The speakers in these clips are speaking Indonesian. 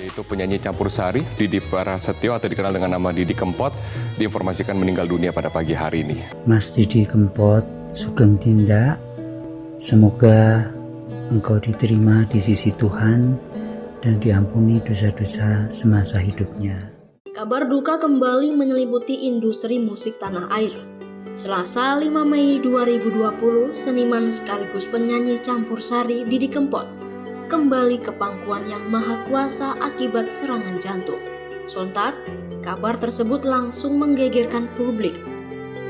Yaitu penyanyi campur sari Didi Prasetyo atau dikenal dengan nama Didi Kempot diinformasikan meninggal dunia pada pagi hari ini. Mas Didi Kempot, sugeng tindak, semoga engkau diterima di sisi Tuhan dan diampuni dosa-dosa semasa hidupnya. Kabar duka kembali menyelimuti industri musik tanah air. Selasa 5 Mei 2020, seniman sekaligus penyanyi campur sari Didi Kempot kembali ke pangkuan yang maha kuasa akibat serangan jantung. Sontak, kabar tersebut langsung menggegerkan publik.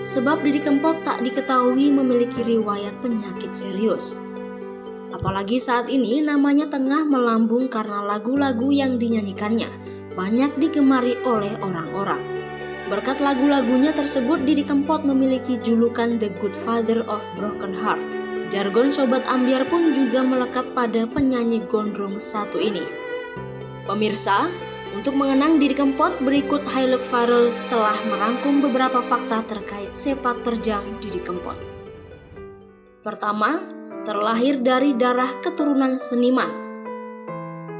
Sebab Didi Kempot tak diketahui memiliki riwayat penyakit serius. Apalagi saat ini namanya tengah melambung karena lagu-lagu yang dinyanyikannya banyak digemari oleh orang-orang. Berkat lagu-lagunya tersebut, Didi Kempot memiliki julukan The Good Father of Broken Heart. Jargon Sobat Ambyar pun juga melekat pada penyanyi gondrong satu ini. Pemirsa, untuk mengenang Didi Kempot, berikut Hailuk Farel telah merangkum beberapa fakta terkait sepak terjang Didi Kempot. Pertama, terlahir dari darah keturunan seniman.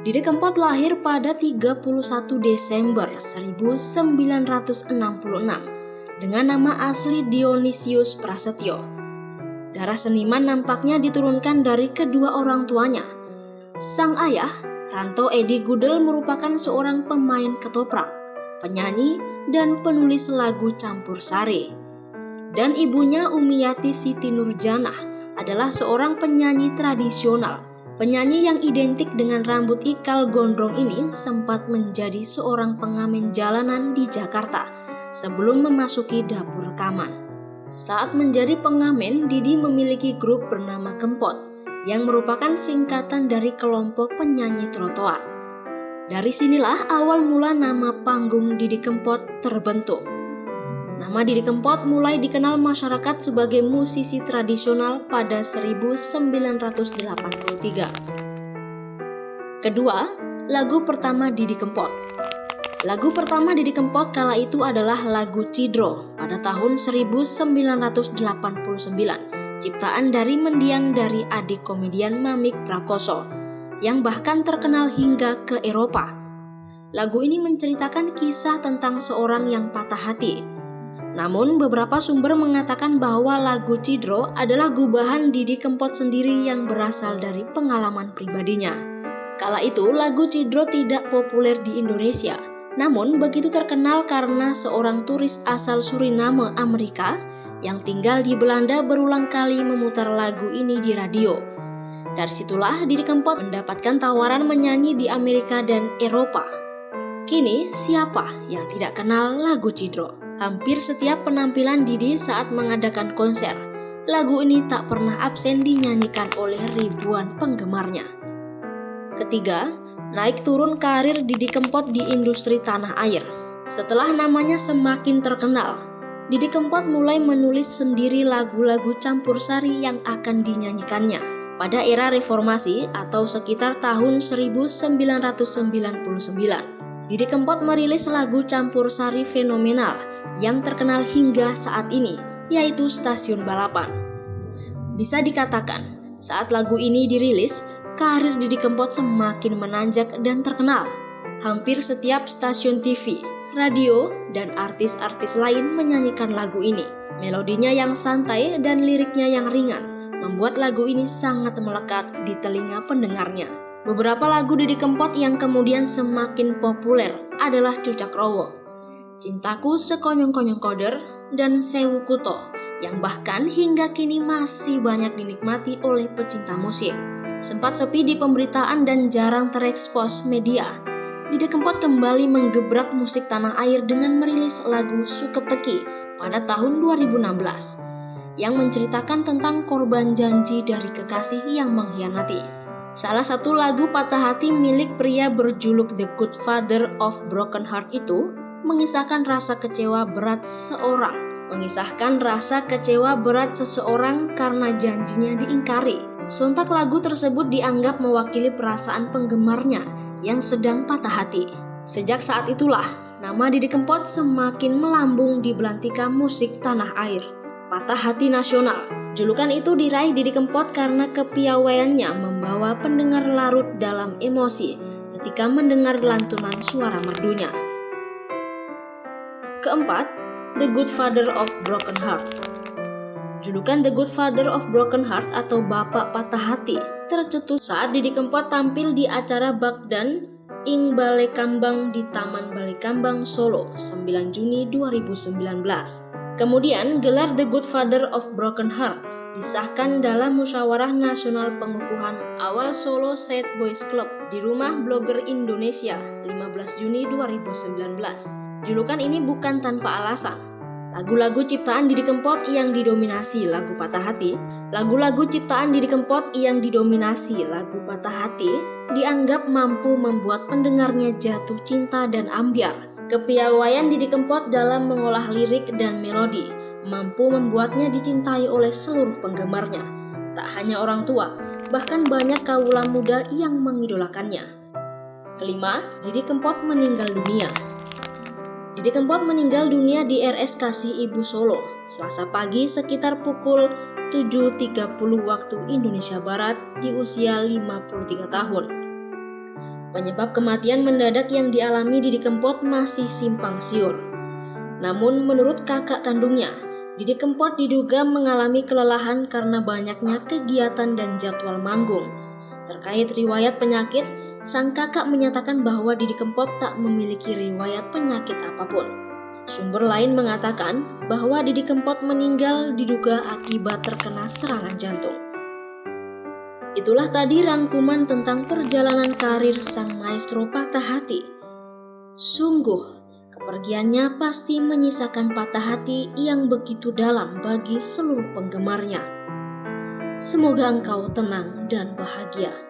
Didi Kempot lahir pada 31 Desember 1966 dengan nama asli Dionisius Prasetyo. Darah seniman nampaknya diturunkan dari kedua orang tuanya. Sang ayah, Ranto Edi Gudel, merupakan seorang pemain ketoprak, penyanyi, dan penulis lagu campur sari. Dan ibunya, Umiyati Siti Nurjanah, adalah seorang penyanyi tradisional. Penyanyi yang identik dengan rambut ikal gondrong ini sempat menjadi seorang pengamen jalanan di Jakarta sebelum memasuki dapur rekaman. Saat menjadi pengamen, Didi memiliki grup bernama Kempot yang merupakan singkatan dari kelompok penyanyi trotoar. Dari sinilah awal mula nama panggung Didi Kempot terbentuk. Nama Didi Kempot mulai dikenal masyarakat sebagai musisi tradisional pada 1983. Kedua, lagu pertama Didi Kempot. Lagu pertama Didi Kempot kala itu adalah lagu Cidro pada tahun 1989, ciptaan dari mendiang dari adik komedian Mamik Prakoso, yang bahkan terkenal hingga ke Eropa. Lagu ini menceritakan kisah tentang seorang yang patah hati. Namun beberapa sumber mengatakan bahwa lagu Cidro adalah gubahan Didi Kempot sendiri yang berasal dari pengalaman pribadinya. Kala itu lagu Cidro tidak populer di Indonesia. Namun begitu terkenal karena seorang turis asal Suriname, Amerika, yang tinggal di Belanda berulang kali memutar lagu ini di radio. Dari situlah Didi Kempot mendapatkan tawaran menyanyi di Amerika dan Eropa. Kini siapa yang tidak kenal lagu Cidro? Hampir setiap penampilan Didi saat mengadakan konser, lagu ini tak pernah absen dinyanyikan oleh ribuan penggemarnya. Ketiga, naik turun karir Didi Kempot di industri tanah air. Setelah namanya semakin terkenal, Didi Kempot mulai menulis sendiri lagu-lagu campur sari yang akan dinyanyikannya. Pada era reformasi atau sekitar tahun 1999, Didi Kempot merilis lagu campur sari fenomenal yang terkenal hingga saat ini, yaitu Stasiun Balapan. Bisa dikatakan, saat lagu ini dirilis, karir Didi Kempot semakin menanjak dan terkenal. Hampir setiap stasiun TV, radio, dan artis-artis lain menyanyikan lagu ini. Melodinya yang santai dan liriknya yang ringan membuat lagu ini sangat melekat di telinga pendengarnya. Beberapa lagu Didi Kempot yang kemudian semakin populer adalah Cucak Rowo, Cintaku Sekonyong-konyong Koder, dan Sewu Kuto, yang bahkan hingga kini masih banyak dinikmati oleh pecinta musik. Sempat sepi di pemberitaan dan jarang terekspos media, Didi Kempot kembali menggebrak musik tanah air dengan merilis lagu Suketeki pada tahun 2016 yang menceritakan tentang korban janji dari kekasih yang mengkhianati. Salah satu lagu patah hati milik pria berjuluk The Good Father of Broken Heart itu mengisahkan rasa kecewa berat seseorang karena janjinya diingkari. Sontak lagu tersebut dianggap mewakili perasaan penggemarnya yang sedang patah hati. Sejak saat itulah, nama Didi Kempot semakin melambung di belantika musik tanah air. Patah hati nasional. Julukan itu diraih Didi Kempot karena kepiawaiannya membawa pendengar larut dalam emosi ketika mendengar lantunan suara merdunya. Keempat, The Good Father of Broken Heart. Julukan The Good Father of Broken Heart atau Bapak Patah Hati tercetus saat Didi Kempot tampil di acara Bagdan ing Balai Kambang di Taman Balai Kambang Solo 9 Juni 2019. Kemudian gelar The Good Father of Broken Heart disahkan dalam Musyawarah Nasional Pengukuhan awal Solo Sad Boys Club di Rumah Blogger Indonesia 15 Juni 2019. Julukan ini bukan tanpa alasan. Lagu-lagu ciptaan Didi Kempot yang didominasi lagu Patah Hati, dianggap mampu membuat pendengarnya jatuh cinta dan ambyar. Kepiawaian Didi Kempot dalam mengolah lirik dan melodi mampu membuatnya dicintai oleh seluruh penggemarnya. Tak hanya orang tua, bahkan banyak kawula muda yang mengidolakannya. Kelima, Didi Kempot meninggal dunia. Didi Kempot meninggal dunia di RS Kasih Ibu Solo, Selasa pagi sekitar pukul 7.30 waktu Indonesia Barat di usia 53 tahun. Penyebab kematian mendadak yang dialami Didi Kempot masih simpang siur. Namun menurut kakak kandungnya, Didi Kempot diduga mengalami kelelahan karena banyaknya kegiatan dan jadwal manggung. Terkait riwayat penyakit, sang kakak menyatakan bahwa Didi Kempot tak memiliki riwayat penyakit apapun. Sumber lain mengatakan bahwa Didi Kempot meninggal diduga akibat terkena serangan jantung. Itulah tadi rangkuman tentang perjalanan karir sang maestro patah hati. Sungguh, kepergiannya pasti menyisakan patah hati yang begitu dalam bagi seluruh penggemarnya. Semoga engkau tenang dan bahagia.